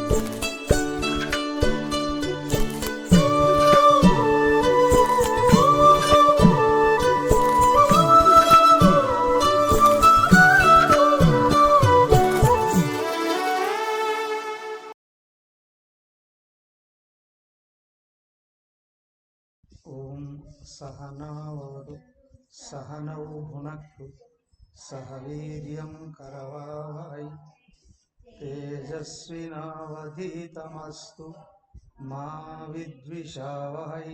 ఓం సహనావతు సహనౌ భునక్తు సహ వీర్యం కరవావహై తేజస్వినావధీతమస్తు మా విద్విషావహై.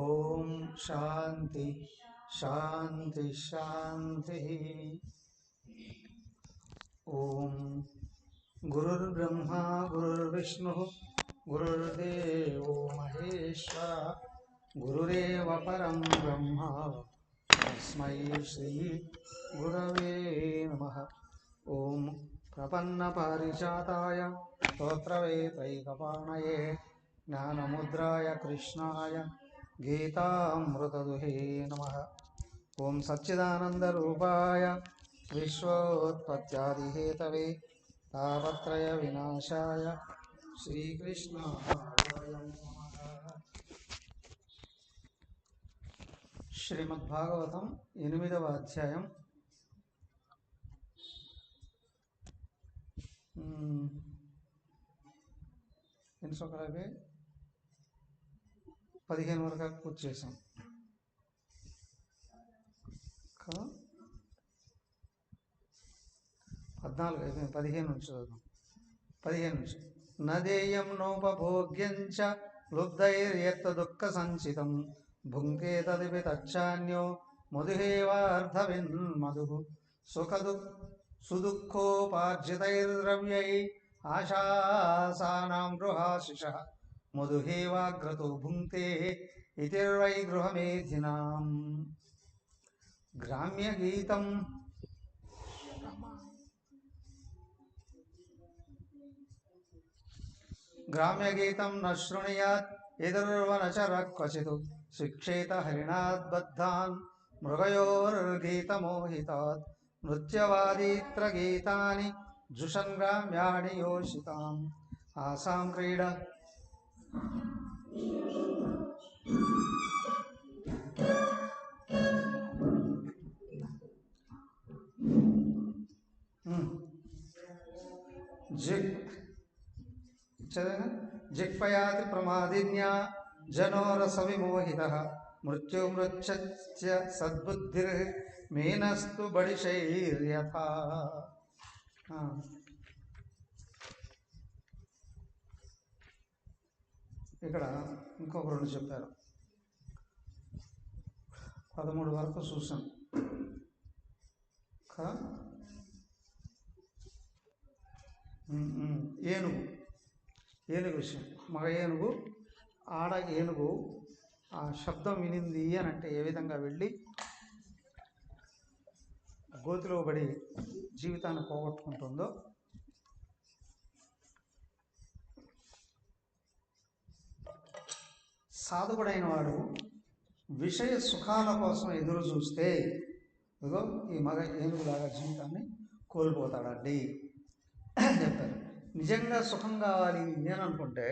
ఓం శాంతి శాంతి శాంతి. ఓం గురుర్బ్రహ్మా గురుర్విష్ణు గురుర్దేవో మహేశ్వర గురురేవ పరం బ్రహ్మ తస్మై శ్రీ గురవే నమః. ఓం ప్రపన్న పారిజాతాయ స్తోత్రవేతైకపాణయే జ్ఞానముద్రాయ కృష్ణాయ గీతామృతదుహే నమః. ఓం సచ్చిదానందరూపాయ విశ్వోత్పత్యాదిహేతవే తాపత్రయ వినాశాయ శ్రీకృష్ణాయ నమః. శ్రీమద్భాగవతం 8వ అధ్యాయం. ఎన్ని శ్లోకాలు? 15 వరకు పూర్తి చేసాం కదా. 14 అయిపోయింది. 15 నుంచి చదువుదాం. 15 నుంచి. నదేయం నోపభోగ్యం చ లుబ్ధైర్యత్త దుఃఖ సంచితం భుంకే తదిపి తచ్చాన్యో మధుహేవార్ధవిన్ మధుః సుదుఃఖోపార్జితైర్ద్రవ్యై ఆశాసానాం గృహాశిషః మధుహేవాగ్రతో భుంక్తే ఇతిర్వై గృహమేధినాం. గ్రామ్యగీతం గ్రామ్యగీతం న శృణుయాత్ ఎదుర్వనచర క్వచిత్ శిక్షేత హరిణాద్బద్ధాన్ మృగయోర్గీతమోహితాత్ నృత్యవాదీత్ర గీతాని జుషన్ గ్రామ్యాణి యోషితాం. ఆసాం క్రీడ జిక్పయాతి ప్రమాదిన్యా జనోరస విమోహితః మృత్యుమృచ్ఛ్య సద్బుద్ధిర్మేనస్తు బడిశైర్యథా. ఇక్కడ ఇంకొక 2 చెప్పారు. 13 వరకు చూసాం కదా. ఏనుగు విషయం. మగ ఏనుగు ఆడ ఏనుగు ఆ శబ్దం వినింది అని అంటే ఏ విధంగా వెళ్ళి గోతిలో పడి జీవితాన్ని పోగొట్టుకుంటుందో, సాధకుడైన వాడు విషయ సుఖాల కోసం ఎదురు చూస్తే ఇదిగో ఈ మగ ఏనుగులాగా జీవితాన్ని కోల్పోతాడండి చెప్పారు. నిజంగా సుఖం కావాలి నేను అనుకుంటే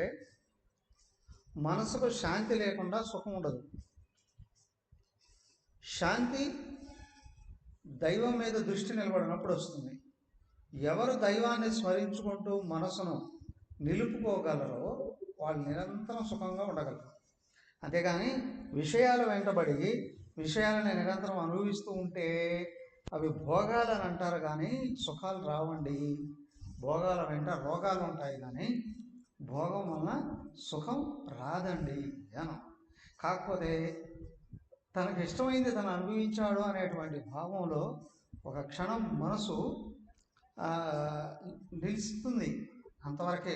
మనసుకు శాంతి లేకుండా సుఖం ఉండదు. శాంతి దైవం మీద దృష్టి నిలబడినప్పుడు వస్తుంది. ఎవరు దైవాన్ని స్మరించుకుంటూ మనసును నిలుపుకోగలరో వాళ్ళు నిరంతరం సుఖంగా ఉండగలరు. అంతేగాని విషయాలు వెంటబడి విషయాలని నిరంతరం అనుభవిస్తూ ఉంటే అవి భోగాలని అంటారు కానీ సుఖాలు రావండి. భోగాల వెంట రోగాలు ఉంటాయి కానీ భోగం వలన సుఖం రాదండి అనం. కాకపోతే తనకు ఇష్టమైంది తను అనుభవించాడు అనేటువంటి భావంలో ఒక క్షణం మనసు నిలుస్తుంది. అంతవరకే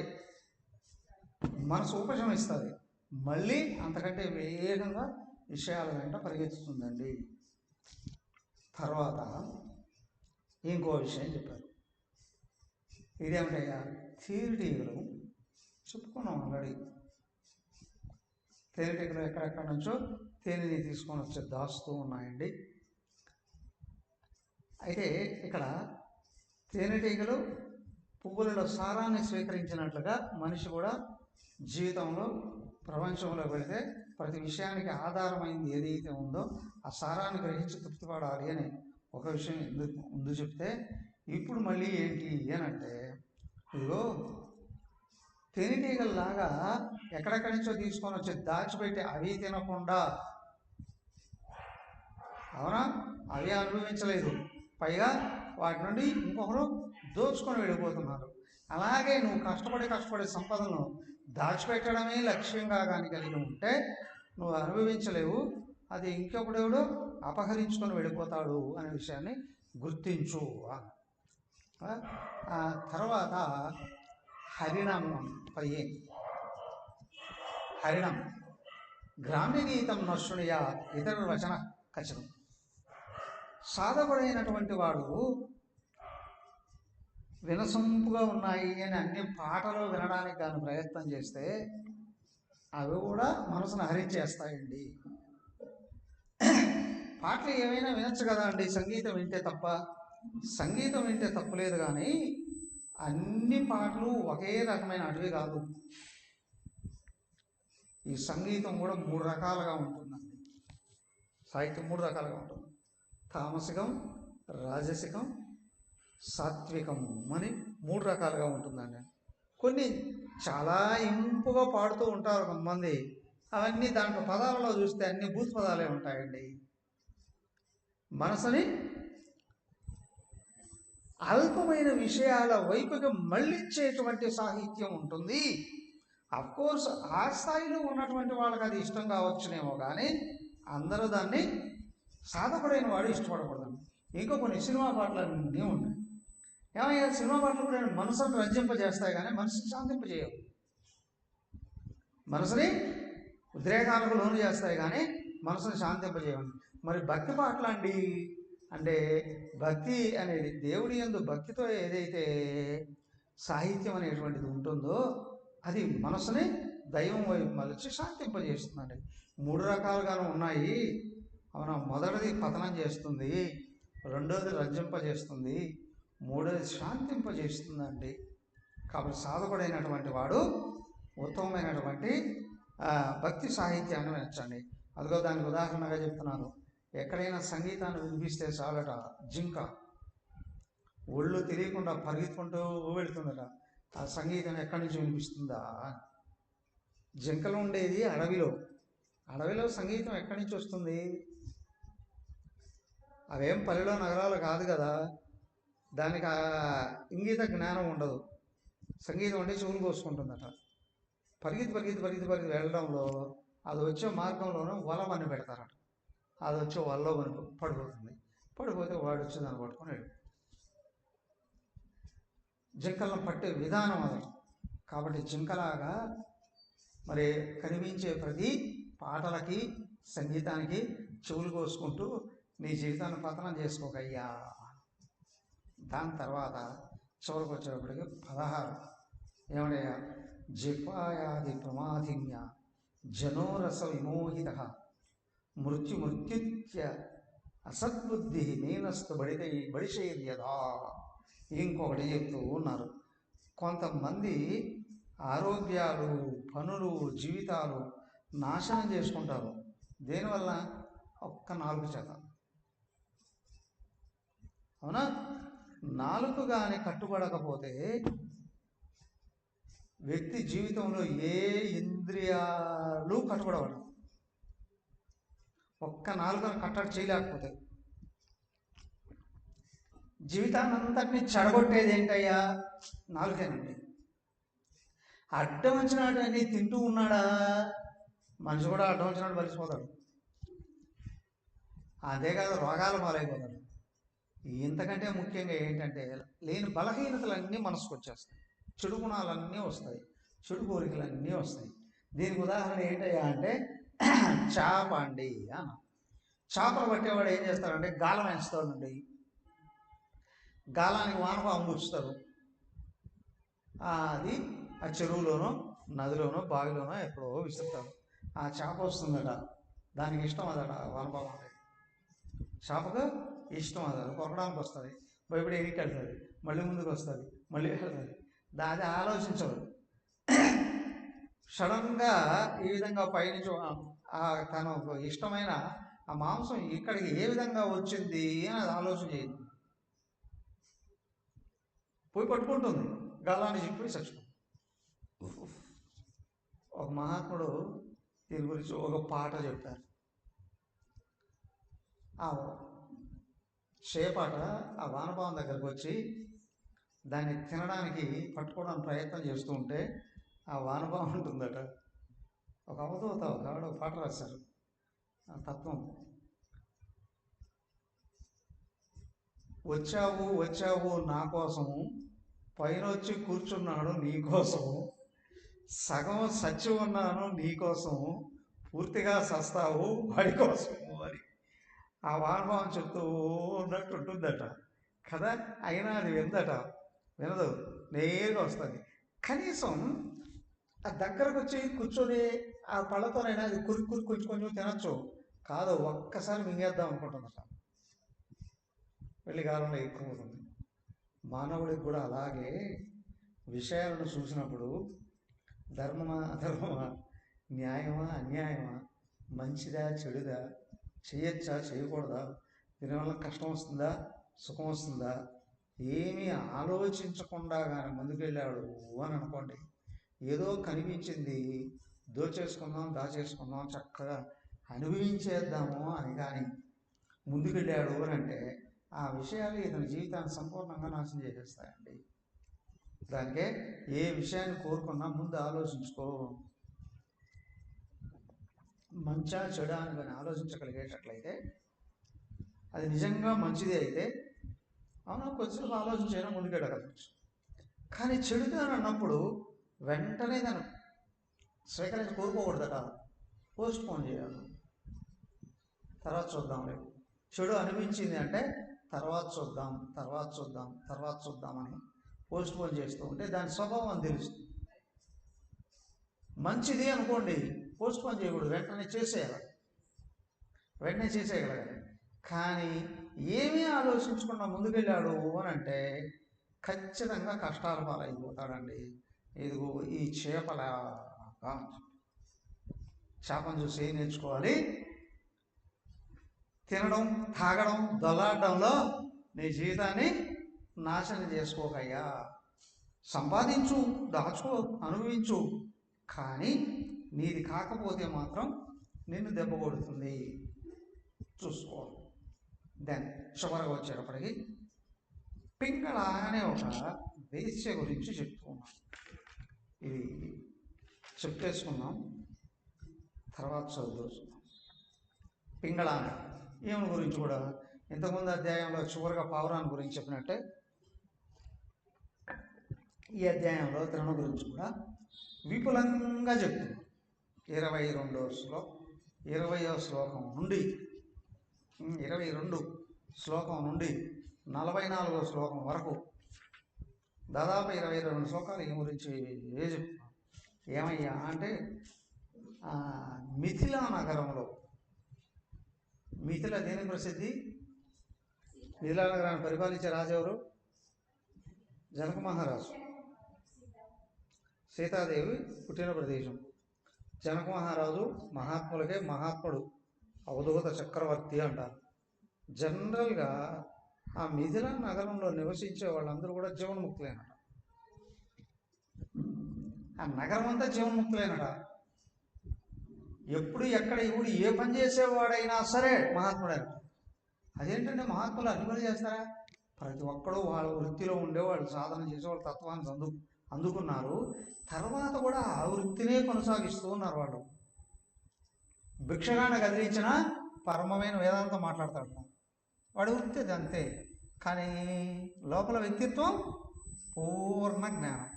మనసు ఉపశమిస్తుంది. మళ్ళీ అంతకంటే వేగంగా విషయాల వెంట పరిగెత్తుతుందండి. తర్వాత ఇంకో విషయం చెప్పారు. ఇదేమిటయ్యా, తేనెటీగలు చెప్పుకున్నాం ఆల్రెడీ. తేనెటీగలు ఎక్కడెక్కడి నుంచో తేనెని తీసుకొని వచ్చి దాస్తూ ఉన్నాయండి. అయితే ఇక్కడ తేనెటీగలు పువ్వులలో సారాన్ని స్వీకరించినట్లుగా మనిషి కూడా జీవితంలో ప్రపంచంలో వెళితే ప్రతి విషయానికి ఆధారమైంది ఏదైతే ఉందో ఆ సారాన్ని గ్రహించి తృప్తిపడాలి అని ఒక విషయం ముందు చెప్తే, ఇప్పుడు మళ్ళీ ఏంటి అని అంటే, ఇదిగో తేనెటీగల్లాగా ఎక్కడెక్కడి నుంచో తీసుకొని వచ్చి దాచిపెట్టి అవి తినకుండా, అవునా, అవి అనుభవించలేదు, పైగా వాటి నుండి ఇంకొకరు దోచుకొని వెళ్ళిపోతున్నారు. అలాగే నువ్వు కష్టపడి సంపదను దాచిపెట్టడమే లక్ష్యంగా కానీ కలిగి ఉంటే నువ్వు అనుభవించలేవు, అది ఇంకొకడెవడో అపహరించుకొని వెళ్ళిపోతాడు అనే విషయాన్ని గుర్తించు. ఆ తర్వాత హరిణం 15. హరిణం గ్రామ్యగీతం నశృణుయా ఇతర వచన కచనం. సాధకుడైనటువంటి వాడు వినసొంపుగా ఉన్నాయి అని అన్ని పాటలు వినడానికి కానీ ప్రయత్నం చేస్తే అవి కూడా మనసును హరించేస్తాయండి. పాటలు ఏమైనా వినొచ్చు కదా అండి, సంగీతం వింటే తప్ప? సంగీతం వింటే తప్పులేదు, కానీ అన్ని పాటలు ఒకే రకమైన అటవి కాదు. ఈ సంగీతం కూడా 3 రకాలుగా ఉంటుందండి. సాహిత్యం 3 రకాలుగా ఉంటుంది. తామసికం, రాజసికం, సాత్వికం అని 3 రకాలుగా ఉంటుందండి. కొన్ని చాలా ఇంపుగా పాడుతూ ఉంటారు కొంతమంది, అవన్నీ దాంట్లో పదాలలో చూస్తే అన్ని భూత పదాలే ఉంటాయండి. మనసుని అల్పమైన విషయాల వైపుగా మళ్ళించేటువంటి సాహిత్యం ఉంటుంది. అఫ్కోర్స్ ఆ స్థాయిలో ఉన్నటువంటి వాళ్ళకి అది ఇష్టం కావచ్చునేమో, కానీ అందరూ దాన్ని సాధపడైన వాడు ఇష్టపడకూడదు. ఇంకా కొన్ని సినిమా పాటలు అన్నీ ఉన్నాయి. ఏమయ్యా, సినిమా పాటలు కూడా మనసును రంజింపజేస్తాయి కానీ మనసుని శాంతింపజేయవు. మనసుని ఉద్రేకాలకు లోను చేస్తాయి కానీ మనసుని శాంతింపజేయవు. మరి భక్తి పాటలు అండి అంటే, భక్తి అనేది దేవుడి యందు భక్తితో ఏదైతే సాహిత్యం అనేటువంటిది ఉంటుందో అది మనసుని దైవం వైపు మళ్ళీ శాంతింపజేస్తుందండి. 3 రకాలుగాను ఉన్నాయి. అవునా, మొదటిది పతనం చేస్తుంది, రెండోది రంజింపజేస్తుంది, మూడోది శాంతింపజేస్తుందండి. కాబట్టి సాధకుడైనటువంటి వాడు ఉత్తమమైనటువంటి భక్తి సాహిత్యాన్ని వినొచ్చండి. అదిగో దానికి ఉదాహరణగా చెప్తున్నాను. ఎక్కడైనా సంగీతాన్ని వినిపిస్తే చాలట, జింక ఒళ్ళు తెలియకుండా పరిగెత్తుకుంటూ వెళుతుందట. ఆ సంగీతం ఎక్కడి నుంచి వినిపిస్తుందా? జింకలు ఉండేది అడవిలో సంగీతం ఎక్కడి నుంచి వస్తుంది? అవేం పల్లెలో నగరాలు కాదు కదా, దానికి ఇంగిత జ్ఞానం ఉండదు. సంగీతం అంటే చెవులు కోసుకుంటుందట. పరిగెత్తి వెళ్ళడంలో అది వచ్చే మార్గంలోనే వలమని పెడతారట. అది వచ్చి వలలో పడిపోతే వాడు వచ్చి దాన్ని పట్టుకొని వెళ్ళి జింకలను పట్టే విధానం అది. కాబట్టి జింకలాగా మరి కనిపించే ప్రతి పాటలకి సంగీతానికి చెవులు కోసుకుంటూ నీ జీవితాన్ని పతనం చేసుకోకయ్యా. దాని తర్వాత చివరికి వచ్చేటప్పటికి 16 ఏమయ్యా, జిహ్వాయాది ప్రమాధిన్య జనోరస విమోహిత మృత్యుత్య అసద్బుద్ధి నేనస్తు బడిశైర్యదా. ఇంకొకటి చెప్తూ ఉన్నారు. కొంతమంది ఆరోగ్యాలు, పనులు, జీవితాలు నాశనం చేసుకుంటారు. దేనివల్ల? ఒక్క నాలుగు చేత. అవునా, నాలుగు కానీ కట్టుబడకపోతే వ్యక్తి జీవితంలో ఏ ఇంద్రియాలు కట్టుబడవడం. ఒక్క నాలుగును కట్టడి చేయలేకపోతే జీవితాన్ని అంతటినీ చెడగొట్టేది ఏంటయ్యా? నాలుగేనండి. అడ్డం వచ్చినాడు అన్నీ తింటూ ఉన్నాడా? మనిషి కూడా అడ్డం వచ్చినాడు బలిసిపోతాడు. అంతేకాదు రోగాలు పాలైపోతాడు. ఇంతకంటే ముఖ్యంగా ఏంటంటే, లేని బలహీనతలన్నీ మనసుకు వచ్చేస్తాయి, చెడు గుణాలన్నీ వస్తాయి, చెడు కోరికలన్నీ వస్తాయి. దీనికి ఉదాహరణ ఏంటయ్యా అంటే, చేప అండి అన్న. చేపలు పట్టేవాడు ఏం చేస్తాడంటే గాలం వేస్తాడండి. గాలానికి వానపాము గుచ్చుతారు. అది ఆ చెరువులోనో నదిలోనో బావిలోనో ఎప్పుడో విసురుతారు. ఆ చేప వస్తుందట, దానికి ఇష్టం అదట వానపాము అంటే. చేపకు ఇష్టం అదట, కొరకడానికి వస్తుంది, భయపడి ఎనికి వెళ్తుంది, మళ్ళీ ముందుకు వస్తుంది, మళ్ళీ దాన్ని ఆలోచించరు. సడన్గా ఈ విధంగా పైనుంచి తనకు ఇష్టమైన ఆ మాంసం ఇక్కడికి ఏ విధంగా వచ్చింది అని అది ఆలోచన చేయదు. పోయి పట్టుకుంటుంది, గల్లాన్ని చిక్కుపోయి చచ్చిపోతుంది. ఒక మహాత్ముడు దీని గురించి ఒక పాట చెప్పారు. ఆ చేపట ఆ వానపాము దగ్గరకు వచ్చి దాన్ని తినడానికి పట్టుకోవడానికి ప్రయత్నం చేస్తూ ఉంటే ఆ వానపాము ఉంటుందట. ఒక అవధూత ఒక పాట రాశారు ఆ తత్వం. వచ్చావు వచ్చావు నా కోసము, పైన వచ్చి కూర్చున్నాడు నీ కోసము, సగం సచ్చి ఉన్నాను నీ కోసము, పూర్తిగా సస్తావు వాడి కోసము అని ఆ వానపాము చెప్తూ ఉన్నట్టు ఉంటుందట కదా. అయినా అది వినదు, నేరుగా వస్తుంది. కనీసం ఆ దగ్గరకు వచ్చి కూర్చొని ఆ పళ్ళతోనైనా అది కొంచెం కొంచెం తినచ్చు. కాదు, ఒక్కసారి మింగేద్దాం అనుకుంటుందట. వెళ్ళి కాలంలో ఎక్కువ అవుతుంది. మానవుడికి కూడా అలాగే విషయాలను చూసినప్పుడు ధర్మమా అధర్మమా, న్యాయమా అన్యాయమా, మంచిదా చెడుదా, చేయొచ్చా చేయకూడదా, దీనివల్ల కష్టం వస్తుందా సుఖం వస్తుందా, ఏమీ ఆలోచించకుండా కానీ ముందుకెళ్ళాడు అని అనుకోండి, ఏదో కనిపించింది దోచేసుకుందాం దాచేసుకుందాం చక్కగా అనుభవించేద్దాము అని కానీ ముందుకెళ్ళాడు అని అంటే ఆ విషయాలు ఇతని జీవితాన్ని సంపూర్ణంగా నాశనం చేసేస్తాయండి. దానికే ఏ విషయాన్ని కోరుకున్నా ముందు ఆలోచించుకో. మంచా చెడా అని కానీ ఆలోచించగలిగేటట్లయితే అది నిజంగా మంచిదే అయితే అవునా కొంచెం ఆలోచించైనా ముందుకెళ్ళగలవచ్చు. కానీ చెడుగా అన్నప్పుడు వెంటనే దాన్ని స్వీకరించి కోరుకోకూడదట, పోస్ట్ పోన్ చేయాలి. తర్వాత చూద్దాం, రేపు చెడు అనిపించింది అంటే తర్వాత చూద్దామని పోస్ట్ పోన్ చేస్తూ ఉంటే దాని స్వభావం తెలుస్తుంది. మంచిది అనుకోండి పోస్ట్ పోన్ చేయకూడదు, వెంటనే చేసేయగలగాలి. కానీ ఏమీ ఆలోచించకుండా ముందుకెళ్ళాడు అని అంటే ఖచ్చితంగా కష్టాల పాలైపోతాడండి. ఇదిగో ఈ చేపను చూసి ఏం నేర్చుకోవాలి? తినడం తాగడం దొల్లాడడంలో నీ జీవితాన్ని నాశనం చేసుకోకయ్యా. సంపాదించు, దాచుకో, అనుభవించు, కానీ నీది కాకపోతే మాత్రం నిన్ను దెబ్బ కొడుతుంది, చూసుకో. దెన్ చివరగా వచ్చేటప్పటికి పింగళ అనే ఒక వేశ్య గురించి చెప్పుకున్నాం. ఇది చెప్పేసుకున్నాం, తర్వాత చదువుతున్నాం. పింగళ ఈమె గురించి కూడా ఇంతకుముందు అధ్యాయంలో చివరిగా పావురాన్ని గురించి చెప్పినట్టే ఈ అధ్యాయంలో తిరుణ గురించి కూడా విపులంగా చెప్తుంది. 22వ శ్లోకం నుండి 22 శ్లోకం నుండి 44వ శ్లోకం వరకు దాదాపు 22 శ్లోకాలు ఈ గురించి చెప్తున్నాం. ఏమయ్యా అంటే మిథిలా నగరంలో, మిథిల దేని ప్రసిద్ధి? మిథిలా నగరాన్ని పరిపాలించే రాజు ఎవరు? జనక మహారాజు. సీతాదేవి పుట్టిన ప్రదేశం. జనక మహారాజు మహాత్ములకే మహాత్ముడు, అవధూత చక్రవర్తి అంటారు. జనరల్గా ఆ మిథిలా నగరంలో నివసించే వాళ్ళందరూ కూడా జీవన్ముక్తులేనట. ఆ నగరం అంతా జీవన్ముక్తులేనట. ఎప్పుడు ఎక్కడ ఇప్పుడు ఏ పని చేసేవాడైనా సరే మహాత్ముడైన. అదేంటంటే మహాత్ములు అన్ని పనులు చేస్తారా? ప్రతి ఒక్కడూ వాళ్ళ వృత్తిలో ఉండేవాళ్ళు సాధన చేసేవాళ్ళు తత్వాన్ని అందుకున్నారు. తర్వాత కూడా ఆ వృత్తినే కొనసాగిస్తూ ఉన్నారు. వాళ్ళు భిక్షగాన్ని కదిలించిన పరమమైన వేదాంతం మాట్లాడతాడు, వాడి వృత్తి అది అంతే. కానీ లోపల వ్యక్తిత్వం పూర్ణ జ్ఞానం.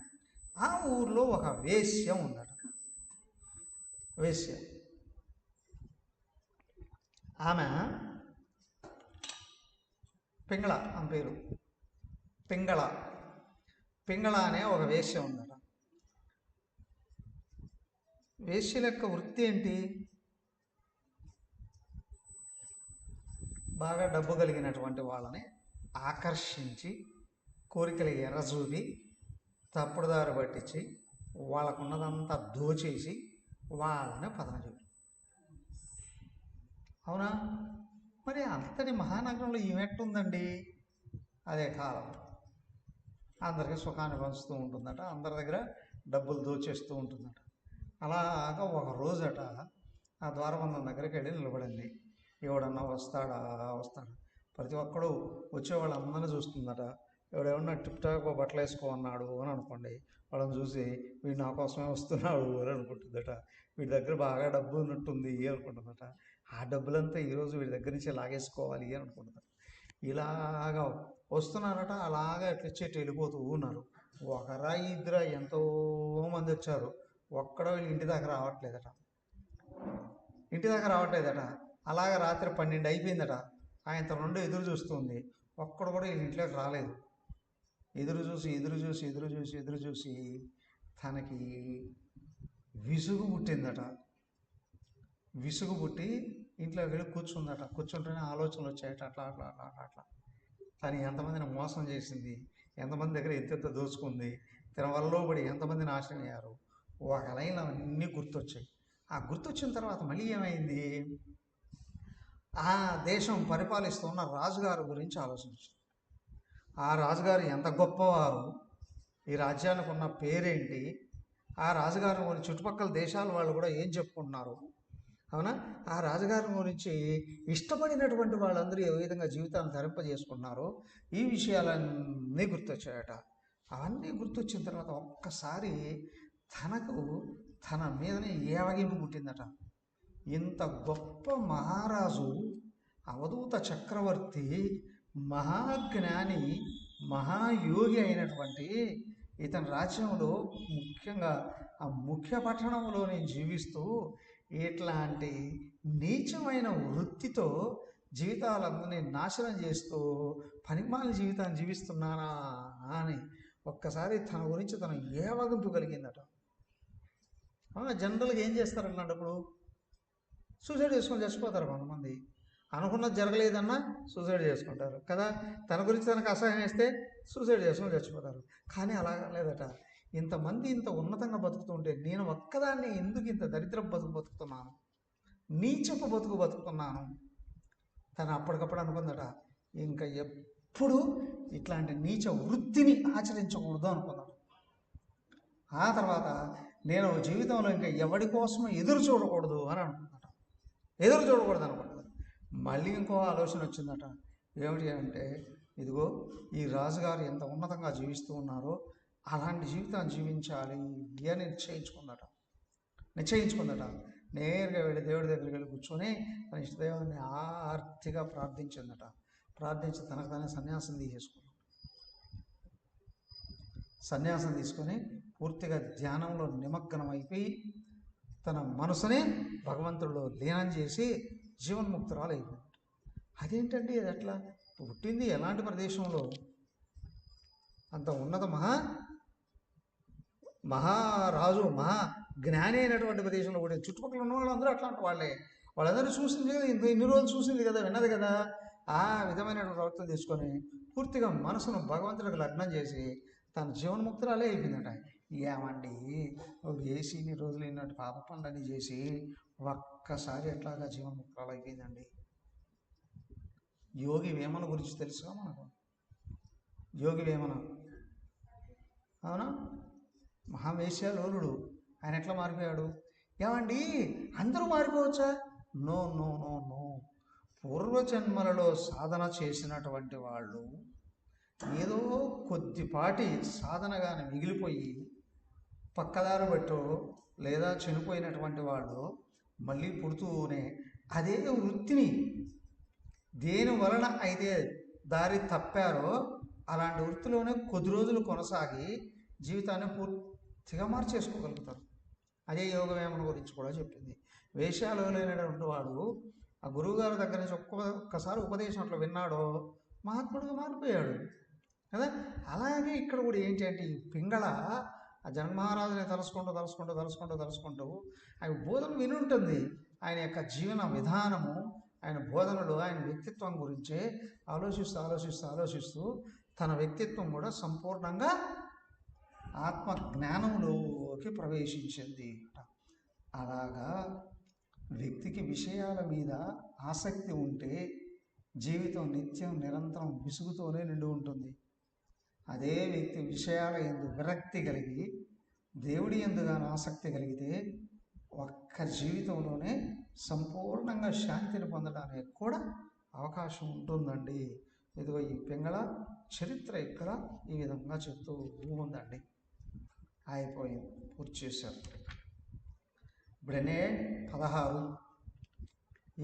ఆ ఊర్లో ఒక వేశ్య ఉందట. వేశ్య ఆమె పింగళ అని పేరు. పింగళ అనే ఒక వేశ్య ఉందట. వేశ్యల యొక్క వృత్తి ఏంటి? బాగా డబ్బు కలిగినటువంటి వాళ్ళని ఆకర్షించి కోరికలు ఎర్రజూపి తప్పుడుదారి పట్టించి వాళ్ళకున్నదంతా దోచేసి వాళ్ళని పతనం చేయడం. అవునా? మరి అంతటి మహానగరంలో ఈమెట్టుందండి? అదే కాలం అందరికీ సుఖాన్ని పంచుతూ ఉంటుందట, అందరి దగ్గర డబ్బులు దోచేస్తూ ఉంటుందట. అలాగా ఒక రోజట ఆ ద్వారబంధం దగ్గరికి వెళ్ళి నిలబడింది. ఎవడన్నా వస్తాడా ప్రతి ఒక్కడు వచ్చేవాళ్ళందరినీ చూస్తుందట. ఎవడేమన్నా టిప్ టాప్ బట్టలు వేసుకోమన్నాడు అని అనుకోండి, వాళ్ళని చూసి వీడు నా కోసమే వస్తున్నాడు అని అనుకుంటుందట. వీడి దగ్గర బాగా డబ్బు ఉన్నట్టుంది అనుకుంటుందట. ఆ డబ్బులంతా ఈరోజు వీడి దగ్గర నుంచి లాగేసుకోవాలి అని అనుకుంటుందట. ఇలాగా వస్తున్నారట. అలాగా ఎట్లొచ్చేటి వెళ్ళిపోతూ ఉన్నారు. ఒకరా ఇద్దరా ఎంతోమంది వచ్చారు. ఒక్కడో వీళ్ళు ఇంటి దాకా రావట్లేదట. అలాగే రాత్రి 12 అయిపోయిందట. ఆయన నుండి ఎదురు చూస్తుంది. ఒక్కడు కూడా వీళ్ళ ఇంట్లోకి రాలేదు. ఎదురు చూసి తనకి విసుగు పుట్టిందట. విసుగు పుట్టి ఇంట్లోకి వెళ్ళి కూర్చుందట. కూర్చుంటేనే ఆలోచనలు వచ్చాయట. అట్లా తను ఎంతమందిని మోసం చేసింది, ఎంతమంది దగ్గర ఎంత దోచుకుంది, తన వల్ల పడి ఎంతమంది నాశనం అయ్యారు, ఒక లైన్లో అన్నీ గుర్తొచ్చాయి. ఆ గుర్తొచ్చిన తర్వాత మళ్ళీ ఏమైంది? ఆ దేశం పరిపాలిస్తున్న రాజుగారి గురించి ఆలోచించారు. ఆ రాజుగారు ఎంత గొప్పవారు, ఈ రాజ్యానికి ఉన్న పేరేంటి, ఆ రాజుగారి గురించి చుట్టుపక్కల దేశాల వాళ్ళు కూడా ఏం చెప్పుకుంటున్నారు, అవునా? ఆ రాజుగారి గురించి ఇష్టపడినటువంటి వాళ్ళందరూ ఏ విధంగా జీవితాన్ని ధరింపజేసుకున్నారో ఈ విషయాలన్నీ గుర్తొచ్చాయట. అవన్నీ గుర్తొచ్చిన తర్వాత ఒక్కసారి తన మీదనే ఏవగింపు పుట్టిందట. ఇంత గొప్ప మహారాజు, అవధూత చక్రవర్తి, మహాజ్ఞాని, మహాయోగి అయినటువంటి ఇతని రాజ్యంలో, ముఖ్యంగా ఆ ముఖ్య పట్టణంలో నేను జీవిస్తూ ఇట్లాంటి నీచమైన వృత్తితో జీవితాలందరినీ నాశనం చేస్తూ పనిమాల జీవితాన్ని జీవిస్తున్నానా అని ఒక్కసారి తన గురించి తను ఏవగింపు కలిగిందట. జనరల్గా ఏం చేస్తారు అన్నప్పుడు సూసైడ్ చేసుకొని చచ్చిపోతారు కొంతమంది. అనుకున్నది జరగలేదన్నా సూసైడ్ చేసుకుంటారు కదా. తన గురించి తనకు అసహ్యం వేస్తే సూసైడ్ చేసుకొని చచ్చిపోతారు. కానీ అలా లేదట. ఇంతమంది ఇంత ఉన్నతంగా బతుకుతుంటే నేను ఒక్కదాన్ని ఎందుకు ఇంత దరిద్రపు బతుకుతున్నాను, నీచపు బతుకుతున్నాను? తను అప్పటికప్పుడు అనుకుందట, ఇంకా ఎప్పుడు ఇట్లాంటి నీచ వృత్తిని ఆచరించకూడదు అనుకున్నాను. ఆ తర్వాత నేను జీవితంలో ఇంకా ఎవరి కోసం ఎదురు చూడకూడదు అనుకుందట. మళ్ళీ ఇంకో ఆలోచన వచ్చిందట. ఏమిటి అంటే, ఇదిగో ఈ రాజుగారు ఎంత ఉన్నతంగా జీవిస్తూ ఉన్నారో అలాంటి జీవితాన్ని జీవించాలి అని నిశ్చయించుకుందట. నేరుగా వెళ్ళి దేవుడి దగ్గరికి వెళ్ళి కూర్చొని తన ఇష్టదైవాన్ని ఆర్తిగా ప్రార్థించిందట. ప్రార్థించి తనకు తానే సన్యాసం తీసుకొని పూర్తిగా ధ్యానంలో నిమగ్నం అయిపోయి తన మనసునే భగవంతుడిలో లీనం చేసి జీవన్ముక్తురాలు అయిపోయింది. అదేంటండి, అది ఎట్లా పుట్టింది? ఎలాంటి ప్రదేశంలో? అంత ఉన్నత మహారాజు, జ్ఞాని అయినటువంటి ప్రదేశంలో కూడా చుట్టుపక్కల ఉన్న వాళ్ళందరూ అట్లాంటి వాళ్ళందరూ చూసింది కదా, ఇన్ని రోజులు చూసింది కదా, విన్నది కదా. ఆ విధమైనటువంటి ప్రవర్తన తీసుకొని పూర్తిగా మనసును భగవంతుడికి లగ్నం చేసి తన జీవన్ముక్తురాలే అయిపోయిందట. ఏమండి, వేసి ఇన్ని రోజులు ఇన్నట్టు పాప పనులని చేసి ఒక్కసారి ఎట్లాగా జీవన్ముక్తురాలు అయిపోయిందండి. యోగి వేమన గురించి తెలుసుగా మనకు. యోగి వేమన, అవునా, మహావేశ్యాలోలుడు. ఆయన ఎట్లా మారిపోయాడు? ఏమండి, అందరూ మారిపోవచ్చా? No no no no. పూర్వజన్మలలో సాధన చేసినటువంటి వాళ్ళు, ఏదో కొద్దిపాటి సాధనగానే మిగిలిపోయి పక్కదారి బట్టో లేదా చనిపోయినటువంటి వాళ్ళు మళ్ళీ పుడుతూనే అదే వృత్తిని దేని వలన అయితే దారి తప్పారో అలాంటి వృత్తిలోనే కొద్ది రోజులు కొనసాగి జీవితాన్ని పూర్తిగా మార్చేసుకోగలుగుతారు. అదే యోగ వేమన గురించి కూడా చెప్పింది. వేషాలు లేనటువంటి వాడు ఆ గురువుగారి దగ్గర నుంచి ఒక్కసారి ఉపదేశం అట్లా విన్నాడో మహాత్ముడిగా మారిపోయాడు కదా. అలాగే ఇక్కడ కూడా ఏంటి అంటే, ఈ పింగళ ఆ జన్మహారాజుని తలుసుకుంటూ ఆయన బోధనలు విని ఉంటుంది. ఆయన యొక్క జీవన విధానము, ఆయన బోధనలు, ఆయన వ్యక్తిత్వం గురించే ఆలోచిస్తూ తన వ్యక్తిత్వం కూడా సంపూర్ణంగా ఆత్మ జ్ఞానంలోకి ప్రవేశించింది. అలాగా వ్యక్తికి విషయాల మీద ఆసక్తి ఉంటే జీవితం నిత్యం నిరంతరం విసుగుతోనే నిండి ఉంటుంది. అదే వ్యక్తి విషయాల యందు విరక్తి కలిగి దేవుడి యందుగాను ఆసక్తి కలిగితే ఒక్క జీవితంలోనే సంపూర్ణంగా శాంతిని పొందడానికి కూడా అవకాశం ఉంటుందండి. ఇదిగో ఈ పింగళ చరిత్ర ఇక్కడ ఈ విధంగా చెప్తూ ఉందండి. అయిపోయింది, పూర్తి చేశారు. ఇప్పుడనే 16,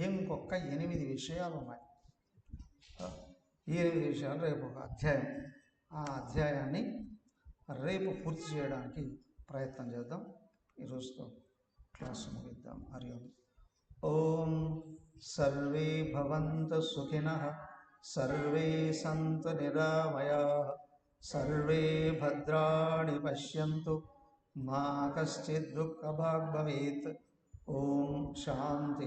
ఇంకొక 8 విషయాలు ఉన్నాయి. ఈ 8 విషయాలు రేపు ఒక అధ్యాయం. ఆ అధ్యాయాన్ని రేపు పూర్తి చేయడానికి ప్రయత్నం చేద్దాం. ఈరోజుతో క్లాసు ముగిద్దాం. హరి ఓం. ఓం సర్వే భవంతు సుఖినః, సర్వే సంతు నిరామయాః, సర్వే భద్రాణి పశ్యంతు, మా కశ్చిద్ దుఃఖభాగ్ భవేత్. ఓం శాంతి